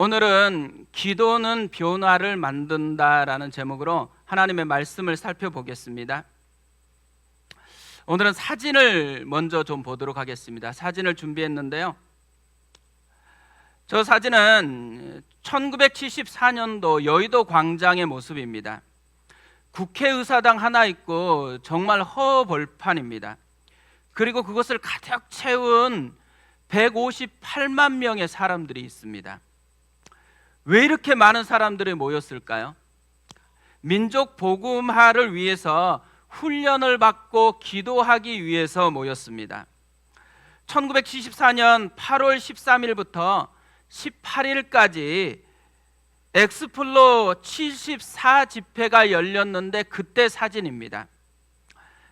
오늘은 기도는 변화를 만든다라는 제목으로 하나님의 말씀을 살펴보겠습니다. 오늘은 사진을 먼저 좀 보도록 하겠습니다. 사진을 준비했는데요. 저 사진은 1974년도 여의도 광장의 모습입니다. 국회의사당 하나 있고 정말 허벌판입니다. 그리고 그것을 가득 채운 158만 명의 사람들이 있습니다. 왜 이렇게 많은 사람들이 모였을까요? 민족 복음화를 위해서 훈련을 받고 기도하기 위해서 모였습니다. 1974년 8월 13일부터 18일까지 엑스플로 74 집회가 열렸는데 그때 사진입니다.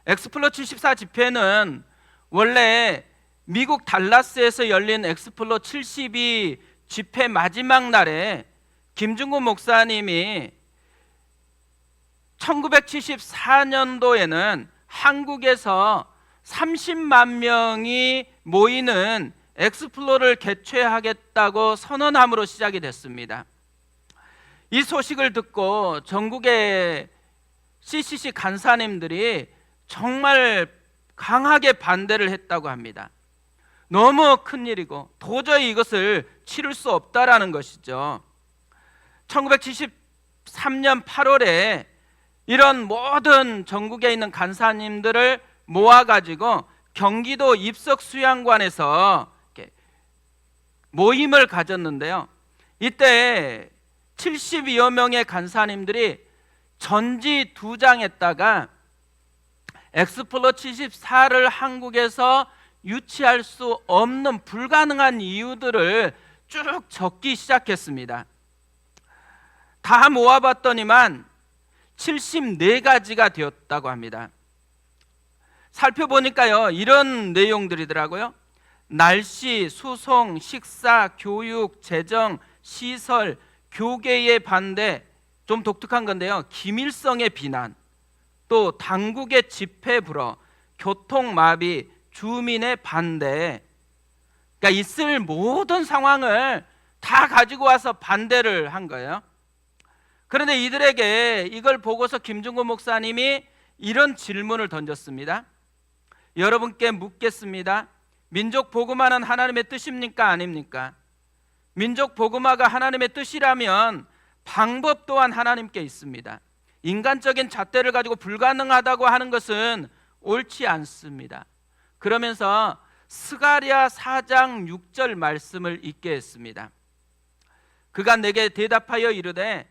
엑스플로 74 집회는 원래 미국 달라스에서 열린 엑스플로 72 집회 마지막 날에 김중구 목사님이 1974년도에는 한국에서 30만 명이 모이는 엑스플로를 개최하겠다고 선언함으로 시작이 됐습니다. 이 소식을 듣고 전국의 CCC 간사님들이 정말 강하게 반대를 했다고 합니다. 너무 큰일이고 도저히 이것을 치를 수 없다라는 것이죠. 1973년 8월에 이런 모든 전국에 있는 간사님들을 모아가지고 경기도 입석수양관에서 모임을 가졌는데요. 이때 72여 명의 간사님들이 전지 2장에다가 엑스플로 74를 한국에서 유치할 수 없는 불가능한 이유들을 쭉 적기 시작했습니다. 다 모아봤더니만 74가지가 되었다고 합니다. 살펴보니까요, 이런 내용들이더라고요. 날씨, 수송, 식사, 교육, 재정, 시설, 교계의 반대, 좀 독특한 건데요. 김일성의 비난, 또 당국의 집회 불허, 교통마비, 주민의 반대, 그러니까 있을 모든 상황을 다 가지고 와서 반대를 한 거예요. 그런데 이들에게 이걸 보고서 김중구 목사님이 이런 질문을 던졌습니다. 여러분께 묻겠습니다. 민족 복음화는 하나님의 뜻입니까? 아닙니까? 민족 복음화가 하나님의 뜻이라면 방법 또한 하나님께 있습니다. 인간적인 잣대를 가지고 불가능하다고 하는 것은 옳지 않습니다. 그러면서 스가랴 4장 6절 말씀을 읽게 했습니다. 그가 내게 대답하여 이르되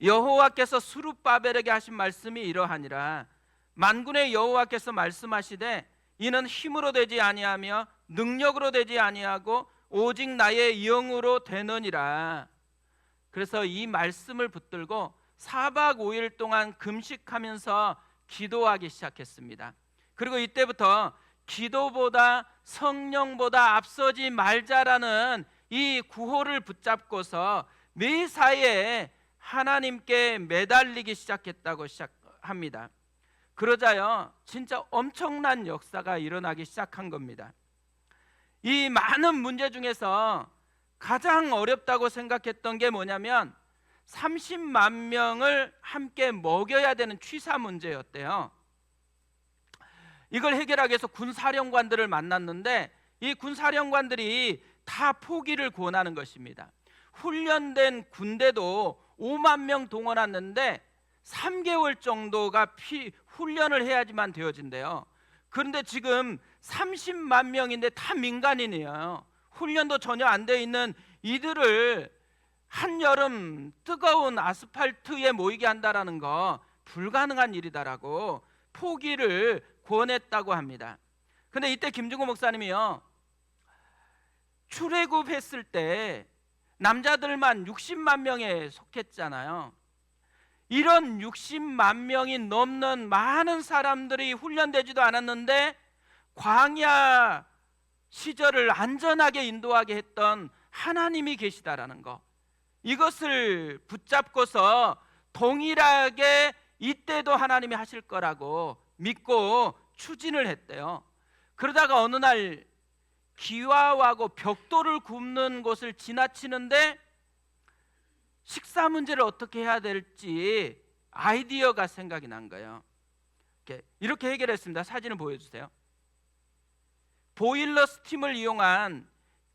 여호와께서 스룹바벨에게 하신 말씀이 이러하니라. 만군의 여호와께서 말씀하시되 이는 힘으로 되지 아니하며 능력으로 되지 아니하고 오직 나의 영으로 되느니라. 그래서 이 말씀을 붙들고 4박 5일 동안 금식하면서 기도하기 시작했습니다. 그리고 이때부터 기도보다 성령보다 앞서지 말자라는 이 구호를 붙잡고서 매사에 하나님께 매달리기 시작했다고 시작합니다. 그러자요, 진짜 엄청난 역사가 일어나기 시작한 겁니다. 이 많은 문제 중에서 가장 어렵다고 생각했던 게 뭐냐면 30만 명을 함께 먹여야 되는 취사 문제였대요. 이걸 해결하기 위해서 군사령관들을 만났는데 이 군사령관들이 다 포기를 권하는 것입니다. 훈련된 군대도 5만 명 동원했는데 3개월 정도가 훈련을 해야지만 되어진대요. 그런데 지금 30만 명인데 다 민간인이에요. 훈련도 전혀 안 돼 있는 이들을 한여름 뜨거운 아스팔트에 모이게 한다라는 거 불가능한 일이다라고 포기를 권했다고 합니다. 근데 이때 김중구 목사님이요, 출애굽했을 때 남자들만 60만 명에 속했잖아요. 이런 60만 명이 넘는 많은 사람들이 훈련되지도 않았는데 광야 시절을 안전하게 인도하게 했던 하나님이 계시다라는 거, 이것을 붙잡고서 동일하게 이때도 하나님이 하실 거라고 믿고 추진을 했대요. 그러다가 어느 날 기와하고 벽돌을 굽는 곳을 지나치는데 식사 문제를 어떻게 해야 될지 아이디어가 생각이 난 거예요. 이렇게 해결했습니다. 사진을 보여주세요. 보일러 스팀을 이용한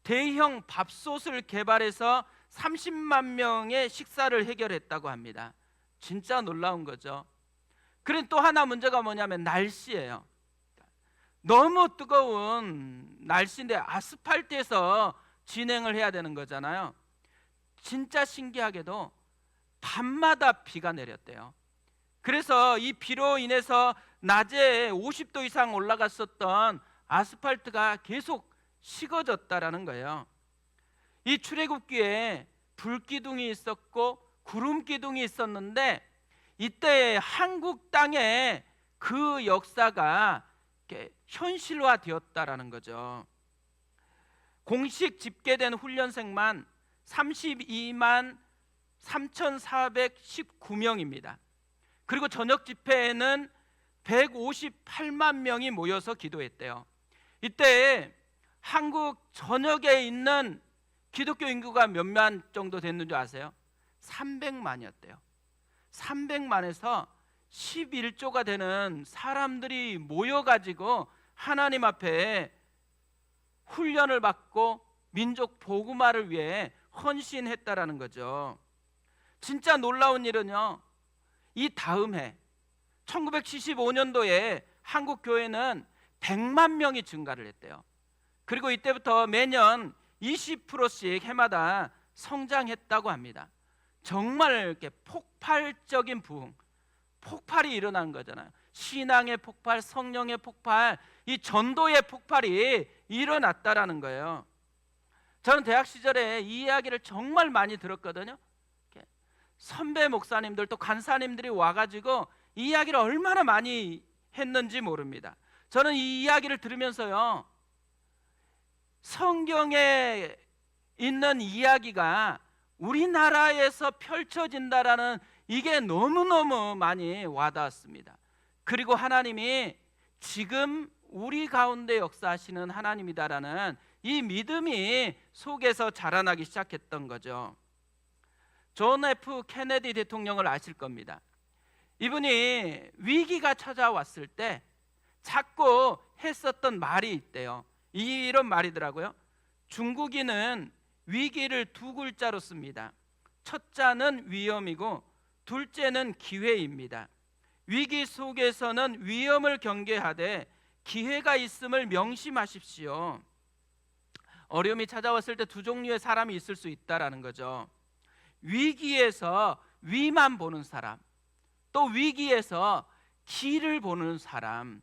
대형 밥솥을 개발해서 30만 명의 식사를 해결했다고 합니다. 진짜 놀라운 거죠. 그런데 또 하나 문제가 뭐냐면 날씨예요. 너무 뜨거운 날씨인데 아스팔트에서 진행을 해야 되는 거잖아요. 진짜 신기하게도 밤마다 비가 내렸대요. 그래서 이 비로 인해서 낮에 50도 이상 올라갔었던 아스팔트가 계속 식어졌다라는 거예요. 이 출애굽기에 불기둥이 있었고 구름기둥이 있었는데 이때 한국 땅에 그 역사가 현실화되었다라는 거죠. 공식 집계된 훈련생만 32만 3,419명입니다. 그리고 저녁 집회에는 158만 명이 모여서 기도했대요. 이때 한국 전역에 있는 기독교 인구가 몇만 정도 됐는 줄 아세요? 300만이었대요. 300만에서 11조가 되는 사람들이 모여가지고 하나님 앞에 훈련을 받고 민족 복음화를 위해 헌신했다라는 거죠. 진짜 놀라운 일은요, 이 다음 해 1975년도에 한국 교회는 100만 명이 증가를 했대요. 그리고 이때부터 매년 20%씩 해마다 성장했다고 합니다. 정말 이렇게 폭발적인 부흥, 폭발이 일어난 거잖아요. 신앙의 폭발, 성령의 폭발, 이 전도의 폭발이 일어났다라는 거예요. 저는 대학 시절에 이 이야기를 정말 많이 들었거든요. 선배 목사님들 또 간사님들이 와가지고 이 이야기를 얼마나 많이 했는지 모릅니다. 저는 이 이야기를 들으면서요, 성경에 있는 이야기가 우리나라에서 펼쳐진다라는 이게 너무너무 많이 와닿았습니다. 그리고 하나님이 지금 우리 가운데 역사하시는 하나님이다라는 이 믿음이 속에서 자라나기 시작했던 거죠. 존 F 케네디 대통령을 아실 겁니다. 이분이 위기가 찾아왔을 때 자꾸 했었던 말이 있대요. 이런 말이더라고요. 중국인은 위기를 두 글자로 씁니다. 첫자는 위험이고 둘째는 기회입니다. 위기 속에서는 위험을 경계하되 기회가 있음을 명심하십시오. 어려움이 찾아왔을 때 두 종류의 사람이 있을 수 있다라는 거죠. 위기에서 위만 보는 사람, 또 위기에서 길을 보는 사람.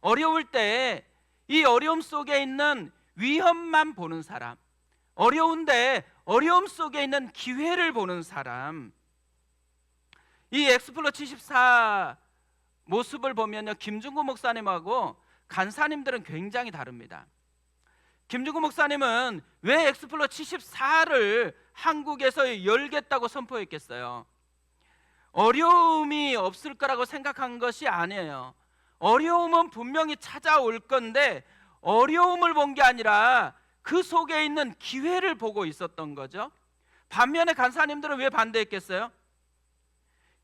어려울 때 이 어려움 속에 있는 위험만 보는 사람, 어려운데 어려움 속에 있는 기회를 보는 사람. 이 엑스플로 74 모습을 보면요, 김중구 목사님하고 간사님들은 굉장히 다릅니다. 김중구 목사님은 왜 엑스플로 74를 한국에서 열겠다고 선포했겠어요? 어려움이 없을 거라고 생각한 것이 아니에요. 어려움은 분명히 찾아올 건데 어려움을 본 게 아니라 그 속에 있는 기회를 보고 있었던 거죠. 반면에 간사님들은 왜 반대했겠어요?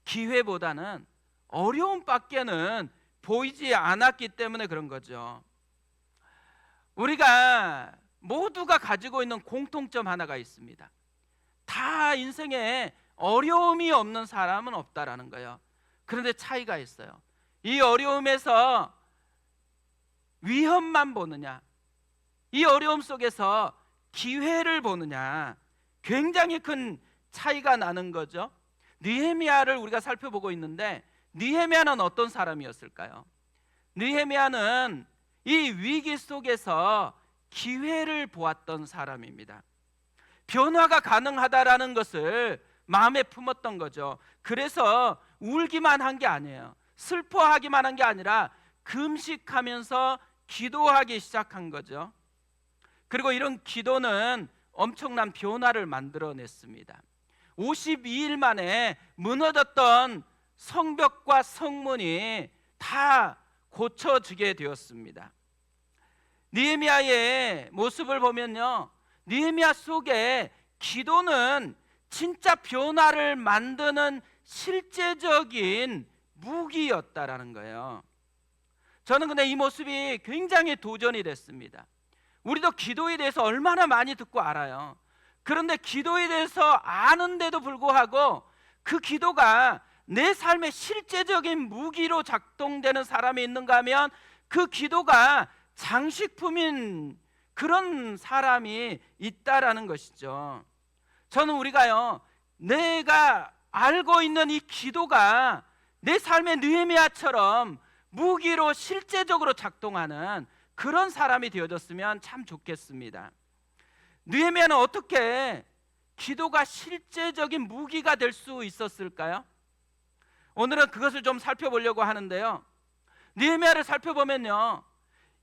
기회보다는 어려움밖에는 보이지 않았기 때문에 그런 거죠. 우리가 모두가 가지고 있는 공통점 하나가 있습니다. 다 인생에 어려움이 없는 사람은 없다라는 거예요. 그런데 차이가 있어요. 이 어려움에서 위험만 보느냐, 이 어려움 속에서 기회를 보느냐, 굉장히 큰 차이가 나는 거죠. 느헤미야를 우리가 살펴보고 있는데 느헤미야는 어떤 사람이었을까요? 느헤미야는 이 위기 속에서 기회를 보았던 사람입니다. 변화가 가능하다라는 것을 마음에 품었던 거죠. 그래서 울기만 한 게 아니에요. 슬퍼하기만 한 게 아니라 금식하면서 기도하기 시작한 거죠. 그리고 이런 기도는 엄청난 변화를 만들어냈습니다. 52일 만에 무너졌던 성벽과 성문이 다 고쳐지게 되었습니다. 느헤미야의 모습을 보면요, 느헤미야 속에 기도는 진짜 변화를 만드는 실제적인 무기였다라는 거예요. 저는 근데 이 모습이 굉장히 도전이 됐습니다. 우리도 기도에 대해서 얼마나 많이 듣고 알아요. 그런데 기도에 대해서 아는데도 불구하고 그 기도가 내 삶의 실제적인 무기로 작동되는 사람이 있는가 하면 그 기도가 장식품인 그런 사람이 있다라는 것이죠. 저는 우리가요, 내가 알고 있는 이 기도가 내 삶의 느헤미야처럼 무기로 실제적으로 작동하는 그런 사람이 되어졌으면 참 좋겠습니다. 느헤미야는 어떻게 기도가 실제적인 무기가 될 수 있었을까요? 오늘은 그것을 좀 살펴보려고 하는데요, 느헤미야를 살펴보면요,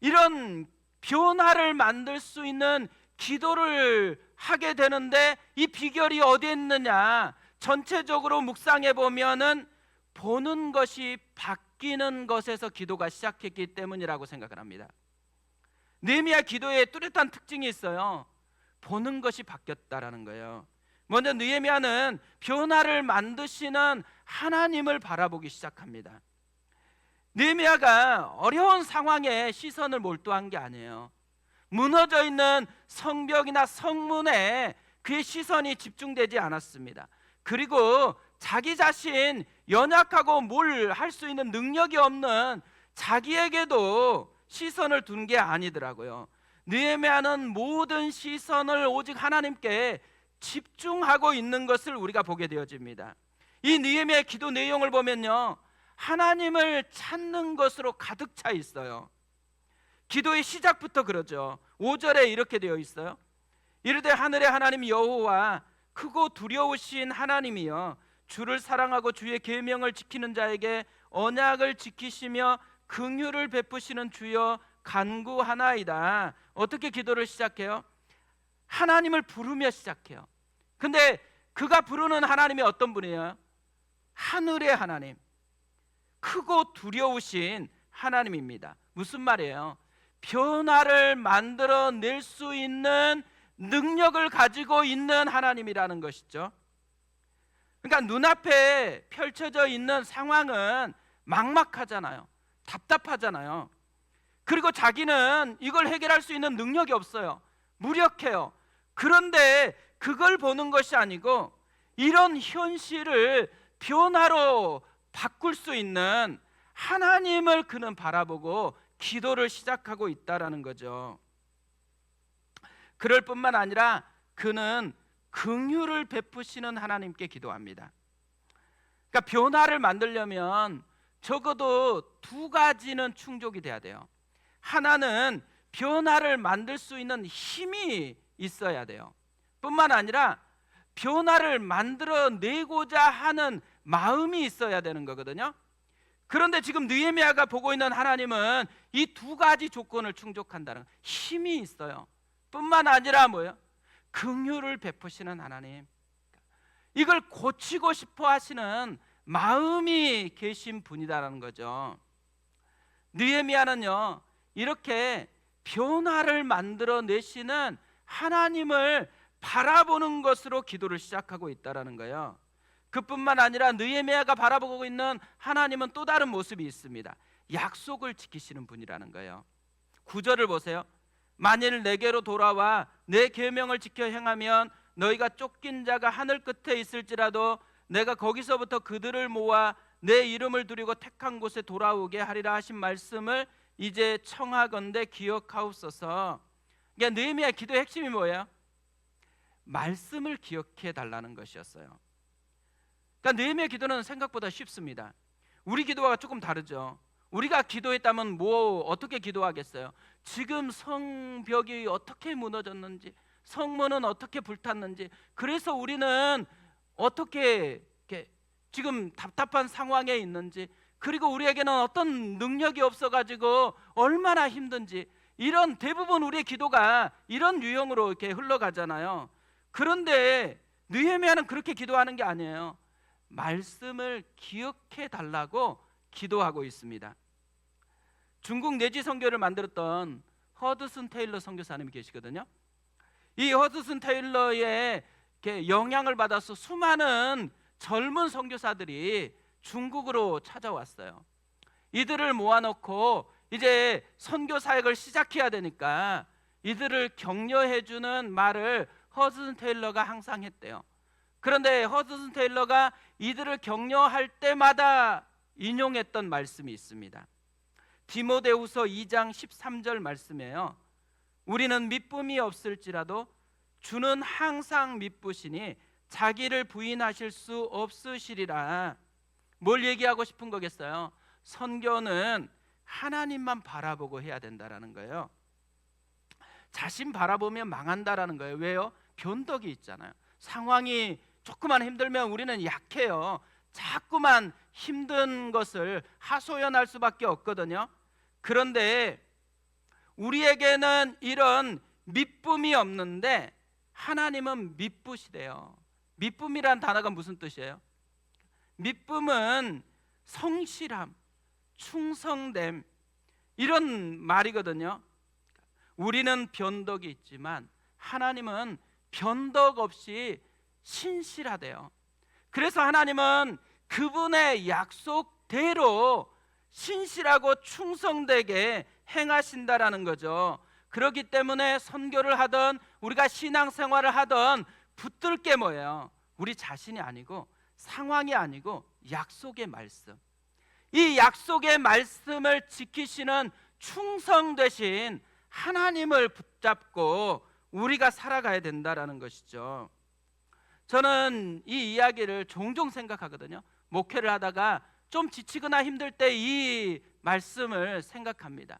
이런 변화를 만들 수 있는 기도를 하게 되는데 이 비결이 어디에 있느냐, 전체적으로 묵상해 보면은 보는 것이 바뀌는 것에서 기도가 시작했기 때문이라고 생각을 합니다. 느헤미야 기도에 뚜렷한 특징이 있어요. 보는 것이 바뀌었다라는 거예요. 먼저 느헤미야는 변화를 만드시는 하나님을 바라보기 시작합니다. 느헤미야가 어려운 상황에 시선을 몰두한 게 아니에요. 무너져 있는 성벽이나 성문에 그의 시선이 집중되지 않았습니다. 그리고 자기 자신 연약하고 뭘 할 수 있는 능력이 없는 자기에게도 시선을 둔 게 아니더라고요. 느헤미야는 모든 시선을 오직 하나님께 집중하고 있는 것을 우리가 보게 되어집니다. 이 느헤미야의 기도 내용을 보면요, 하나님을 찾는 것으로 가득 차 있어요. 기도의 시작부터 그러죠. 5절에 이렇게 되어 있어요. 이르되 하늘의 하나님 여호와 크고 두려우신 하나님이여, 주를 사랑하고 주의 계명을 지키는 자에게 언약을 지키시며 긍휼을 베푸시는 주여 간구하나이다. 어떻게 기도를 시작해요? 하나님을 부르며 시작해요. 근데 그가 부르는 하나님이 어떤 분이에요? 하늘의 하나님, 크고 두려우신 하나님입니다. 무슨 말이에요? 변화를 만들어낼 수 있는 능력을 가지고 있는 하나님이라는 것이죠. 그러니까 눈앞에 펼쳐져 있는 상황은 막막하잖아요. 답답하잖아요. 그리고 자기는 이걸 해결할 수 있는 능력이 없어요. 무력해요. 그런데 그걸 보는 것이 아니고 이런 현실을 변화로 바꿀 수 있는 하나님을 그는 바라보고 기도를 시작하고 있다라는 거죠. 그럴 뿐만 아니라 그는 긍휼을 베푸시는 하나님께 기도합니다. 그러니까 변화를 만들려면 적어도 두 가지는 충족이 돼야 돼요. 하나는 변화를 만들 수 있는 힘이 있어야 돼요. 뿐만 아니라 변화를 만들어내고자 하는 마음이 있어야 되는 거거든요. 그런데 지금 느헤미야가 보고 있는 하나님은 이 두 가지 조건을 충족한다는, 힘이 있어요. 뿐만 아니라 뭐예요? 긍휼을 베푸시는 하나님, 이걸 고치고 싶어 하시는 마음이 계신 분이다라는 거죠. 느헤미야는요, 이렇게 변화를 만들어내시는 하나님을 바라보는 것으로 기도를 시작하고 있다라는 거예요. 그뿐만 아니라 느헤미야가 바라보고 있는 하나님은 또 다른 모습이 있습니다. 약속을 지키시는 분이라는 거예요. 9절을 보세요. 만일 내게로 돌아와 내 계명을 지켜 행하면 너희가 쫓긴 자가 하늘 끝에 있을지라도 내가 거기서부터 그들을 모아 내 이름을 두리고 택한 곳에 돌아오게 하리라 하신 말씀을 이제 청하건대 기억하옵소서. 그러니까 느헤미야 기도의 핵심이 뭐예요? 말씀을 기억해 달라는 것이었어요. 그러니까 느헤미야 기도는 생각보다 쉽습니다. 우리 기도와 조금 다르죠. 우리가 기도했다면 어떻게 기도하겠어요? 지금 성벽이 어떻게 무너졌는지, 성문은 어떻게 불탔는지, 그래서 우리는 어떻게 지금 답답한 상황에 있는지, 그리고 우리에게는 어떤 능력이 없어가지고 얼마나 힘든지, 이런 대부분 우리의 기도가 이런 유형으로 이렇게 흘러가잖아요. 그런데 느헤미야는 그렇게 기도하는 게 아니에요. 말씀을 기억해 달라고 기도하고 있습니다. 중국 내지 선교를 만들었던 허드슨 테일러 선교사님이 계시거든요. 이 허드슨 테일러의 이렇게 영향을 받아서 수많은 젊은 선교사들이 중국으로 찾아왔어요. 이들을 모아놓고 이제 선교 사역을 시작해야 되니까 이들을 격려해주는 말을 허드슨 테일러가 항상 했대요. 그런데 허드슨 테일러가 이들을 격려할 때마다 인용했던 말씀이 있습니다. 디모데후서 2장 13절 말씀이에요. 우리는 미쁨이 없을지라도 주는 항상 미쁘시니 자기를 부인하실 수 없으시리라. 뭘 얘기하고 싶은 거겠어요? 선교는 하나님만 바라보고 해야 된다라는 거예요. 자신 바라보면 망한다라는 거예요. 왜요? 변덕이 있잖아요. 상황이 조금만 힘들면 우리는 약해요. 자꾸만 힘든 것을 하소연할 수밖에 없거든요. 그런데 우리에게는 이런 미쁨이 없는데 하나님은 미쁘시대요. 미쁨이란 단어가 무슨 뜻이에요? 미쁨은 성실함, 충성됨, 이런 말이거든요. 우리는 변덕이 있지만 하나님은 변덕 없이 신실하대요. 그래서 하나님은 그분의 약속대로 신실하고 충성되게 행하신다라는 거죠. 그렇기 때문에 선교를 하든 우리가 신앙생활을 하든 붙들 게 뭐예요? 우리 자신이 아니고 상황이 아니고 약속의 말씀. 이 약속의 말씀을 지키시는 충성되신 하나님을 붙잡고 우리가 살아가야 된다라는 것이죠. 저는 이 이야기를 종종 생각하거든요. 목회를 하다가 좀 지치거나 힘들 때 이 말씀을 생각합니다.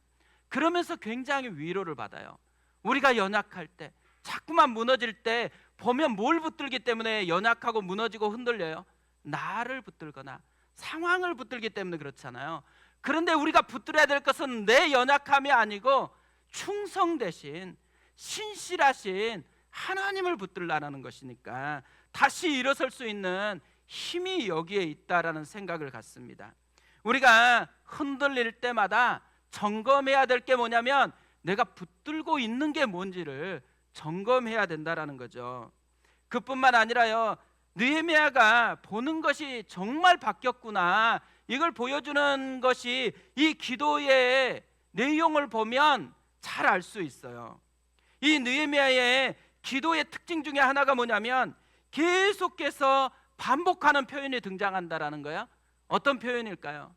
그러면서 굉장히 위로를 받아요. 우리가 연약할 때, 자꾸만 무너질 때 보면 뭘 붙들기 때문에 연약하고 무너지고 흔들려요? 나를 붙들거나 상황을 붙들기 때문에 그렇잖아요. 그런데 우리가 붙들어야 될 것은 내 연약함이 아니고 충성되신 신실하신 하나님을 붙들라는 것이니까 다시 일어설 수 있는 힘이 여기에 있다라는 생각을 갖습니다. 우리가 흔들릴 때마다 점검해야 될 게 뭐냐면 내가 붙들고 있는 게 뭔지를 점검해야 된다라는 거죠. 그뿐만 아니라요, 느헤미야가 보는 것이 정말 바뀌었구나, 이걸 보여주는 것이 이 기도의 내용을 보면 잘 알 수 있어요. 이 느헤미야의 기도의 특징 중에 하나가 뭐냐면 계속해서 반복하는 표현이 등장한다라는 거예요. 어떤 표현일까요?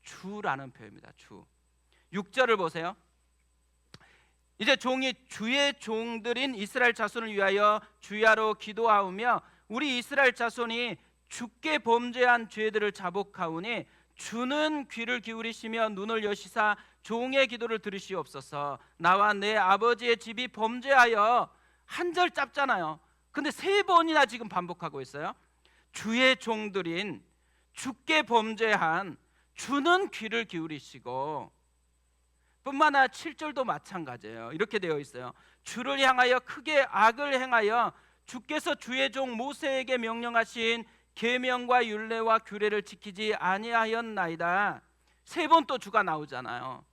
주라는 표현입니다. 주. 6절을 보세요. 이제 종이 주의 종들인 이스라엘 자손을 위하여 주야로 기도하오며 우리 이스라엘 자손이 주께 범죄한 죄들을 자복하오니 주는 귀를 기울이시며 눈을 여시사 종의 기도를 들으시옵소서. 나와 내 아버지의 집이 범죄하여, 한 절 짧잖아요. 근데 3번이나 지금 반복하고 있어요. 주의 종들인, 주께 범죄한, 주는 귀를 기울이시고, 뿐만 아니라 7절도 마찬가지예요. 이렇게 되어 있어요. 주를 향하여 크게 악을 행하여 주께서 주의 종 모세에게 명령하신 계명과 율례와 규례를 지키지 아니하였나이다. 3번 또 주가 나오잖아요.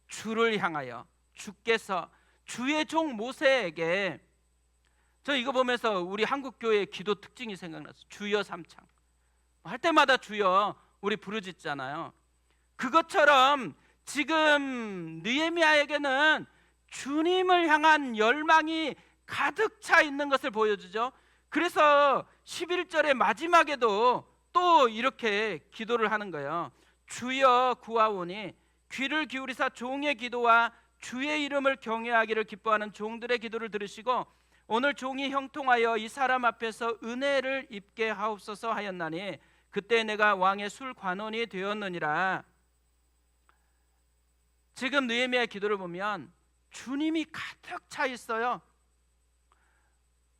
주를 향하여, 주께서 주의 종 모세에게. 저 이거 보면서 우리 한국교회의 기도 특징이 생각났어요. 주여 삼창 할 때마다 주여 우리 부르짖잖아요. 그것처럼 지금 느헤미야에게는 주님을 향한 열망이 가득 차 있는 것을 보여주죠. 그래서 11절의 마지막에도 또 이렇게 기도를 하는 거예요. 주여 구하오니 귀를 기울이사 종의 기도와 주의 이름을 경외하기를 기뻐하는 종들의 기도를 들으시고 오늘 종이 형통하여 이 사람 앞에서 은혜를 입게 하옵소서 하였나니 그때 내가 왕의 술관원이 되었느니라. 지금 느헤미야의 기도를 보면 주님이 가득 차 있어요.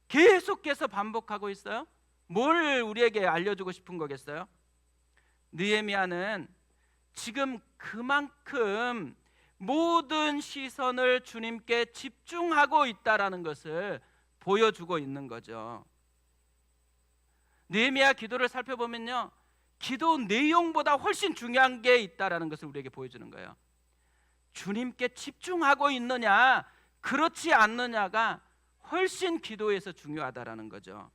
계속해서 반복하고 있어요. 뭘 우리에게 알려주고 싶은 거겠어요? 느헤미야는 지금 그만큼 모든 시선을 주님께 집중하고 있다라는 것을 보여주고 있는 거죠. 느헤미야 기도를 살펴보면요, 기도 내용보다 훨씬 중요한 게 있다라는 것을 우리에게 보여주는 거예요. 주님께 집중하고 있느냐, 그렇지 않느냐가 훨씬 기도에서 중요하다라는 거죠.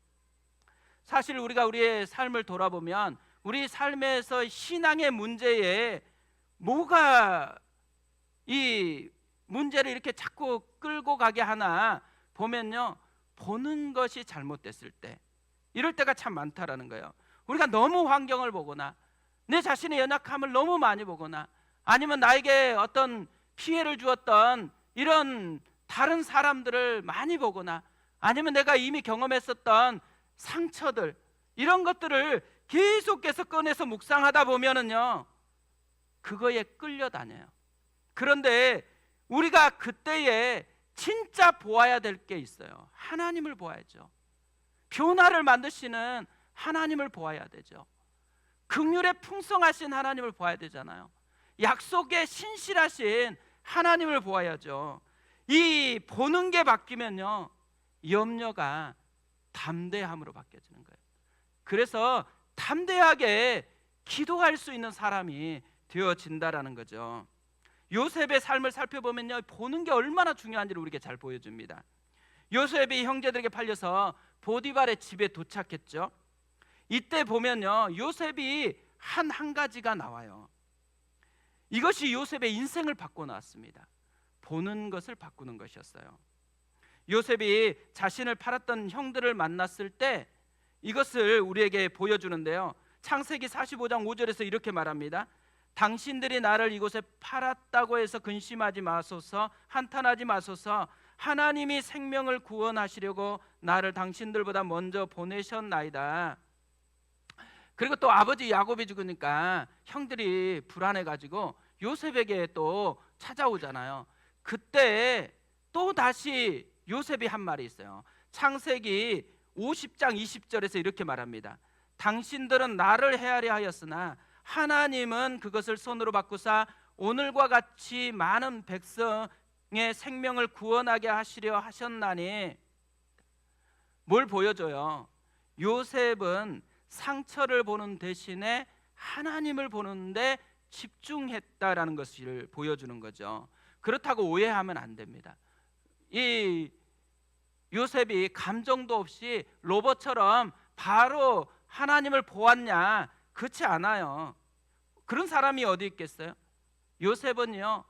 사실 우리가 우리의 삶을 돌아보면 우리 삶에서 신앙의 문제에 뭐가 이 문제를 이렇게 자꾸 끌고 가게 하나 보면요, 보는 것이 잘못됐을 때, 이럴 때가 참 많다라는 거예요. 우리가 너무 환경을 보거나 내 자신의 연약함을 너무 많이 보거나 아니면 나에게 어떤 피해를 주었던 이런 다른 사람들을 많이 보거나 아니면 내가 이미 경험했었던 상처들, 이런 것들을 계속해서 꺼내서 묵상하다 보면은요, 그거에 끌려다녀요. 그런데 우리가 그때에 진짜 보아야 될 게 있어요. 하나님을 보아야죠. 변화를 만드시는 하나님을 보아야 되죠. 긍휼에 풍성하신 하나님을 보아야 되잖아요. 약속에 신실하신 하나님을 보아야죠. 이 보는 게 바뀌면요, 염려가 담대함으로 바뀌어지는 거예요. 그래서 담대하게 기도할 수 있는 사람이 되어진다라는 거죠. 요셉의 삶을 살펴보면요, 보는 게 얼마나 중요한지를 우리에게 잘 보여줍니다. 요셉이 형제들에게 팔려서 보디발의 집에 도착했죠. 이때 보면요, 요셉이 한 가지가 나와요. 이것이 요셉의 인생을 바꿔놨습니다. 보는 것을 바꾸는 것이었어요. 요셉이 자신을 팔았던 형들을 만났을 때 이것을 우리에게 보여주는데요, 창세기 45장 5절에서 이렇게 말합니다. 당신들이 나를 이곳에 팔았다고 해서 근심하지 마소서, 한탄하지 마소서. 하나님이 생명을 구원하시려고 나를 당신들보다 먼저 보내셨나이다. 그리고 또 아버지 야곱이 죽으니까 형들이 불안해가지고 요셉에게 또 찾아오잖아요. 그때 또 다시 요셉이 한 말이 있어요. 창세기 50장 20절에서 이렇게 말합니다. 당신들은 나를 헤아려 하였으나 하나님은 그것을 손으로 바꾸사 오늘과 같이 많은 백성의 생명을 구원하게 하시려 하셨나니. 뭘 보여줘요? 요셉은 상처를 보는 대신에 하나님을 보는데 집중했다라는 것을 보여주는 거죠. 그렇다고 오해하면 안 됩니다. 이 요셉이 감정도 없이 로봇처럼 바로 하나님을 보았냐? 그렇지 않아요. 그런 사람이 어디 있겠어요? 요셉은요,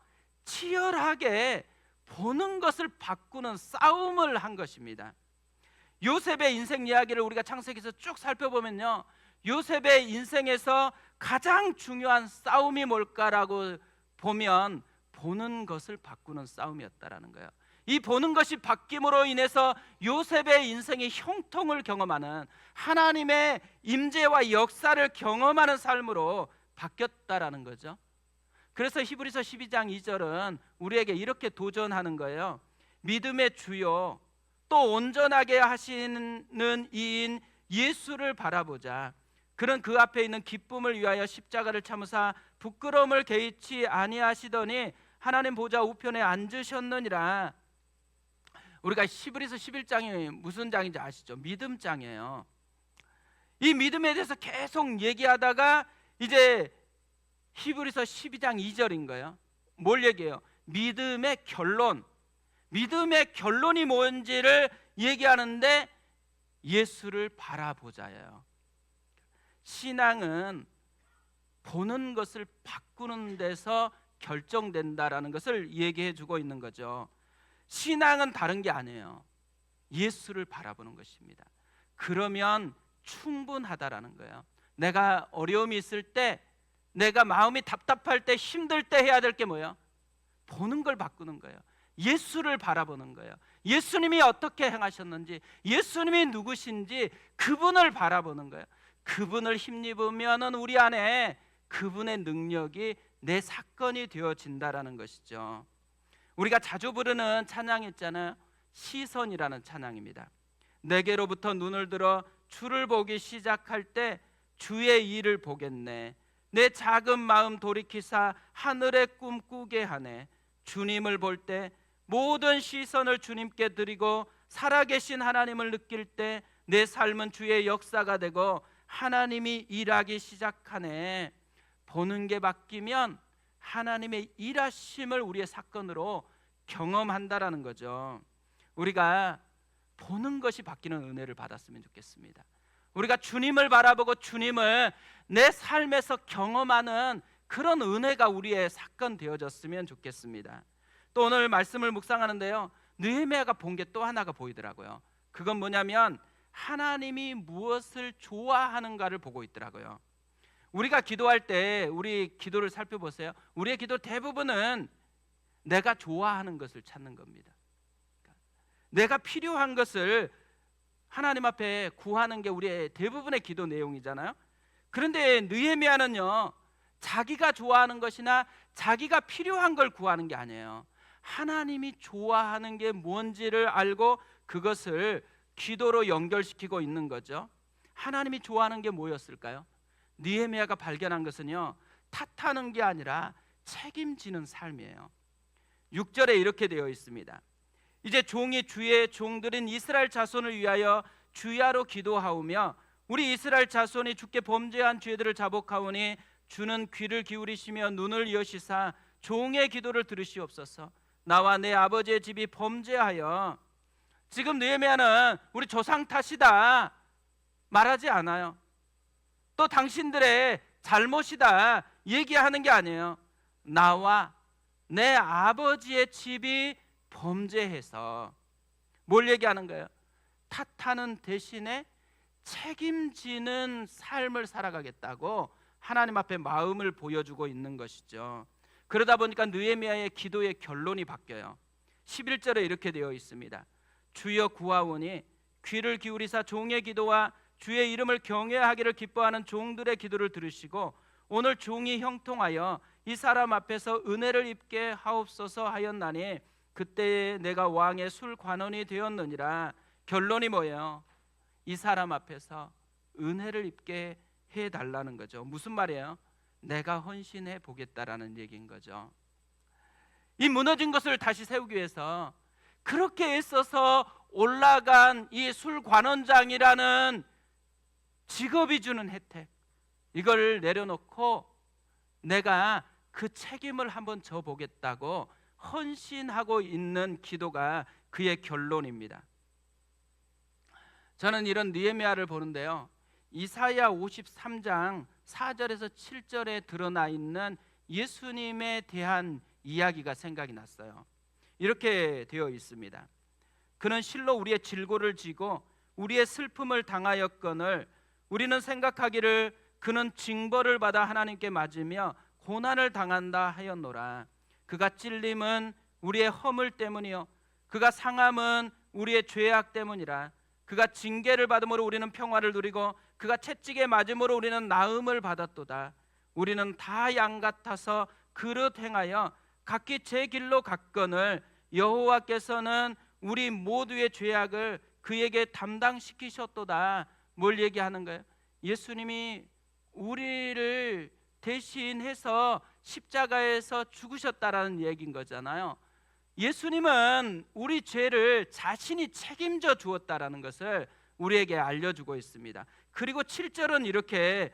치열하게 보는 것을 바꾸는 싸움을 한 것입니다. 요셉의 인생 이야기를 우리가 창세기에서 쭉 살펴보면요, 요셉의 인생에서 가장 중요한 싸움이 뭘까라고 보면 보는 것을 바꾸는 싸움이었다라는 거예요. 이 보는 것이 바뀜으로 인해서 요셉의 인생이 형통을 경험하는, 하나님의 임재와 역사를 경험하는 삶으로 바뀌었다라는 거죠. 그래서 히브리서 12장 2절은 우리에게 이렇게 도전하는 거예요. 믿음의 주요 또 온전하게 하시는 이인 예수를 바라보자. 그는 그 앞에 있는 기쁨을 위하여 십자가를 참으사 부끄러움을 개의치 아니하시더니 하나님 보좌 우편에 앉으셨느니라. 우리가 히브리서 11장이 무슨 장인지 아시죠? 믿음 장이에요. 이 믿음에 대해서 계속 얘기하다가 이제 히브리서 12장 2절인 거예요. 뭘 얘기해요? 믿음의 결론. 믿음의 결론이 뭔지를 얘기하는데 예수를 바라보자예요. 신앙은 보는 것을 바꾸는 데서 결정된다라는 것을 얘기해 주고 있는 거죠. 신앙은 다른 게 아니에요. 예수를 바라보는 것입니다. 그러면 충분하다라는 거예요. 내가 어려움이 있을 때, 내가 마음이 답답할 때, 힘들 때 해야 될 게 뭐예요? 보는 걸 바꾸는 거예요. 예수를 바라보는 거예요. 예수님이 어떻게 행하셨는지, 예수님이 누구신지 그분을 바라보는 거예요. 그분을 힘입으면은 우리 안에 그분의 능력이 내 사건이 되어진다라는 것이죠. 우리가 자주 부르는 찬양이 있잖아요. 시선이라는 찬양입니다. 내게로부터 눈을 들어 주를 보기 시작할 때 주의 일을 보겠네. 내 작은 마음 돌이키사 하늘의 꿈 꾸게 하네. 주님을 볼 때 모든 시선을 주님께 드리고 살아계신 하나님을 느낄 때 내 삶은 주의 역사가 되고 하나님이 일하기 시작하네. 보는 게 바뀌면 하나님의 일하심을 우리의 사건으로 경험한다라는 거죠. 우리가 보는 것이 바뀌는 은혜를 받았으면 좋겠습니다. 우리가 주님을 바라보고 주님을 내 삶에서 경험하는 그런 은혜가 우리의 사건 되어졌으면 좋겠습니다. 또 오늘 말씀을 묵상하는데요, 느헤미야가 본 게 또 하나가 보이더라고요. 그건 뭐냐면 하나님이 무엇을 좋아하는가를 보고 있더라고요. 우리가 기도할 때 우리 기도를 살펴보세요. 우리의 기도 대부분은 내가 좋아하는 것을 찾는 겁니다. 내가 필요한 것을 하나님 앞에 구하는 게 우리의 대부분의 기도 내용이잖아요. 그런데 느헤미야는요, 자기가 좋아하는 것이나 자기가 필요한 걸 구하는 게 아니에요. 하나님이 좋아하는 게 뭔지를 알고 그것을 기도로 연결시키고 있는 거죠. 하나님이 좋아하는 게 뭐였을까요? 느헤미야가 발견한 것은요, 탓하는 게 아니라 책임지는 삶이에요. 6절에 이렇게 되어 있습니다. 이제 종이 주의 종들인 이스라엘 자손을 위하여 주야로 기도하오며 우리 이스라엘 자손이 주께 범죄한 죄들을 자복하오니 주는 귀를 기울이시며 눈을 여시사 종의 기도를 들으시옵소서. 나와 내 아버지의 집이 범죄하여. 지금 느헤미야는 우리 조상 탓이다 말하지 않아요. 또 당신들의 잘못이다 얘기하는 게 아니에요. 나와 내 아버지의 집이 범죄해서. 뭘 얘기하는 거예요? 탓하는 대신에 책임지는 삶을 살아가겠다고 하나님 앞에 마음을 보여주고 있는 것이죠. 그러다 보니까 느헤미야의 기도의 결론이 바뀌어요. 11절에 이렇게 되어 있습니다. 주여 구하오니 귀를 기울이사 종의 기도와 주의 이름을 경외하기를 기뻐하는 종들의 기도를 들으시고 오늘 종이 형통하여 이 사람 앞에서 은혜를 입게 하옵소서 하였나니 그때에 내가 왕의 술관원이 되었느니라. 결론이 뭐예요? 이 사람 앞에서 은혜를 입게 해달라는 거죠. 무슨 말이에요? 내가 헌신해 보겠다라는 얘기인 거죠. 이 무너진 것을 다시 세우기 위해서 그렇게 애써서 올라간 이 술관원장이라는 직업이 주는 혜택, 이걸 내려놓고 내가 그 책임을 한번 져보겠다고 헌신하고 있는 기도가 그의 결론입니다. 저는 이런 느헤미야를 보는데요, 이사야 53장 4절에서 7절에 드러나 있는 예수님에 대한 이야기가 생각이 났어요. 이렇게 되어 있습니다. 그는 실로 우리의 질고를 지고 우리의 슬픔을 당하였거늘 우리는 생각하기를 그는 징벌을 받아 하나님께 맞으며 고난을 당한다 하였노라. 그가 찔림은 우리의 허물 때문이요 그가 상함은 우리의 죄악 때문이라. 그가 징계를 받음으로 우리는 평화를 누리고 그가 채찍에 맞음으로 우리는 나음을 받았도다. 우리는 다 양 같아서 그릇 행하여 각기 제 길로 갔거늘 여호와께서는 우리 모두의 죄악을 그에게 담당시키셨도다. 뭘 얘기하는 거예요? 예수님이 우리를 대신해서 십자가에서 죽으셨다라는 얘기인 거잖아요. 예수님은 우리 죄를 자신이 책임져 주었다라는 것을 우리에게 알려주고 있습니다. 그리고 7절은 이렇게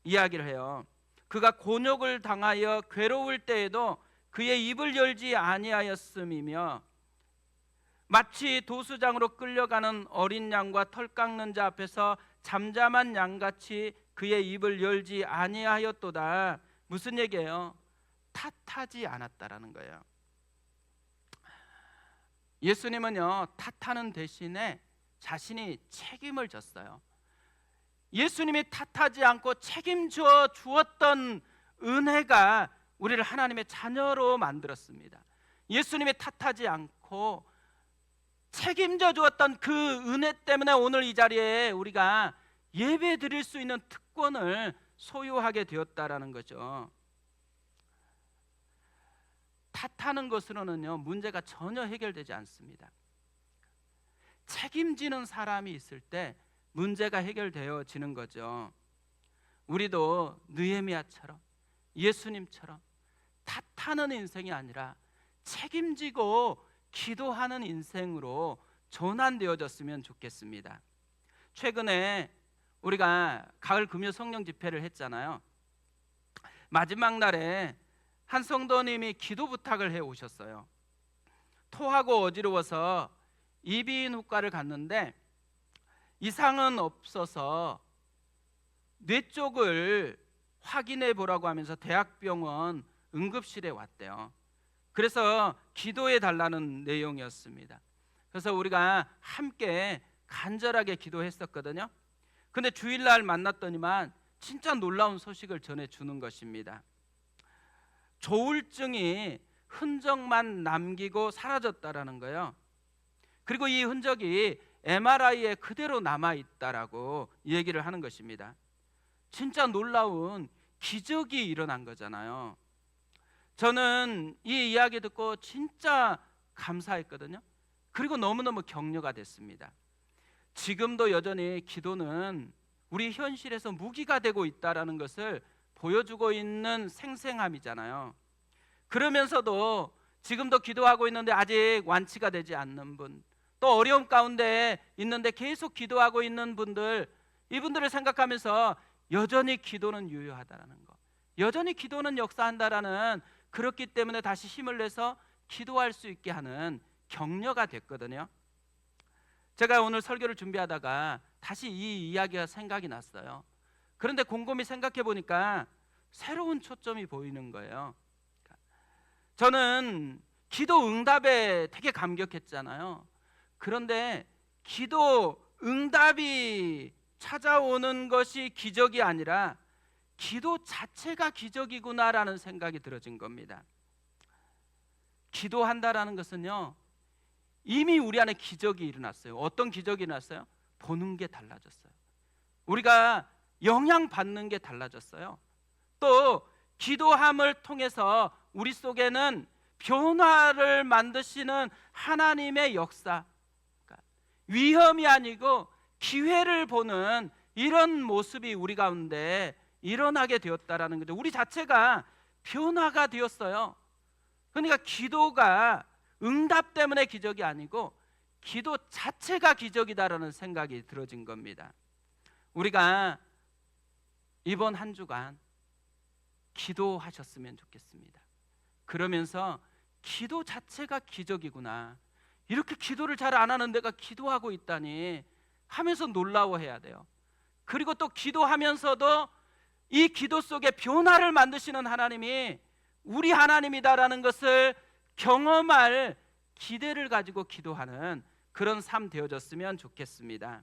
이야기를 해요. 그가 곤욕을 당하여 괴로울 때에도 그의 입을 열지 아니하였음이며 마치 도수장으로 끌려가는 어린 양과 털 깎는 자 앞에서 잠잠한 양같이 그의 입을 열지 아니하였도다. 무슨 얘기예요? 탓하지 않았다라는 거예요. 예수님은요, 탓하는 대신에 자신이 책임을 졌어요. 예수님이 탓하지 않고 책임져 주었던 은혜가 우리를 하나님의 자녀로 만들었습니다. 예수님이 탓하지 않고 책임져 주었던 그 은혜 때문에 오늘 이 자리에 우리가 예배 드릴 수 있는 특권을 소유하게 되었다라는 거죠. 탓하는 것으로는요, 문제가 전혀 해결되지 않습니다. 책임지는 사람이 있을 때 문제가 해결되어지는 거죠. 우리도 느헤미야처럼 예수님처럼 탓하는 인생이 아니라 책임지고 기도하는 인생으로 전환되어졌으면 좋겠습니다. 최근에 우리가 가을 금요 성령 집회를 했잖아요. 마지막 날에 한 성도님이 기도 부탁을 해 오셨어요. 토하고 어지러워서 이비인후과를 갔는데 이상은 없어서 뇌 쪽을 확인해 보라고 하면서 대학병원 응급실에 왔대요. 그래서 기도해 달라는 내용이었습니다. 그래서 우리가 함께 간절하게 기도했었거든요. 근데 주일날 만났더니만 진짜 놀라운 소식을 전해주는 것입니다. 조울증이 흔적만 남기고 사라졌다라는 거예요. 그리고 이 흔적이 MRI에 그대로 남아있다라고 얘기를 하는 것입니다. 진짜 놀라운 기적이 일어난 거잖아요. 저는 이 이야기 듣고 진짜 감사했거든요. 그리고 너무너무 격려가 됐습니다. 지금도 여전히 기도는 우리 현실에서 무기가 되고 있다는 것을 보여주고 있는 생생함이잖아요. 그러면서도 지금도 기도하고 있는데 아직 완치가 되지 않는 분, 또 어려움 가운데 있는데 계속 기도하고 있는 분들, 이분들을 생각하면서 여전히 기도는 유효하다는 거, 여전히 기도는 역사한다라는, 그렇기 때문에 다시 힘을 내서 기도할 수 있게 하는 격려가 됐거든요. 제가 오늘 설교를 준비하다가 다시 이 이야기가 생각이 났어요. 그런데 곰곰이 생각해 보니까 새로운 초점이 보이는 거예요. 저는 기도 응답에 되게 감격했잖아요. 그런데 기도 응답이 찾아오는 것이 기적이 아니라 기도 자체가 기적이구나라는 생각이 들어진 겁니다. 기도한다라는 것은요, 이미 우리 안에 기적이 일어났어요. 어떤 기적이 일어났어요? 보는 게 달라졌어요. 우리가 영향받는 게 달라졌어요. 또 기도함을 통해서 우리 속에는 변화를 만드시는 하나님의 역사, 위험이 아니고 기회를 보는 이런 모습이 우리 가운데 일어나게 되었다라는 거죠. 우리 자체가 변화가 되었어요. 그러니까 기도가 응답 때문에 기적이 아니고 기도 자체가 기적이다라는 생각이 들어진 겁니다. 우리가 이번 한 주간 기도하셨으면 좋겠습니다. 그러면서 기도 자체가 기적이구나, 이렇게 기도를 잘 안 하는 내가 기도하고 있다니 하면서 놀라워해야 돼요. 그리고 또 기도하면서도 이 기도 속에 변화를 만드시는 하나님이 우리 하나님이다라는 것을 경험할 기대를 가지고 기도하는 그런 삶 되어졌으면 좋겠습니다.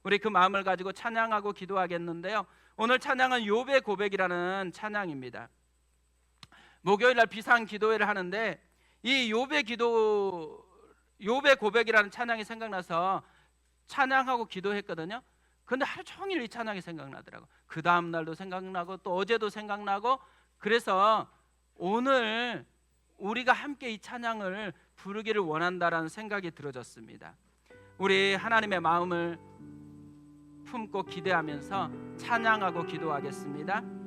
우리 그 마음을 가지고 찬양하고 기도하겠는데요, 오늘 찬양은 욥의 고백이라는 찬양입니다. 목요일날 비상 기도회를 하는데 이 욥의 고백이라는 찬양이 생각나서 찬양하고 기도했거든요. 근데 하루 종일 이 찬양이 생각나더라고. 그 다음 날도 생각나고 또 어제도 생각나고, 그래서 오늘 우리가 함께 이 찬양을 부르기를 원한다라는 생각이 들어졌습니다. 우리 하나님의 마음을 품고 기대하면서 찬양하고 기도하겠습니다.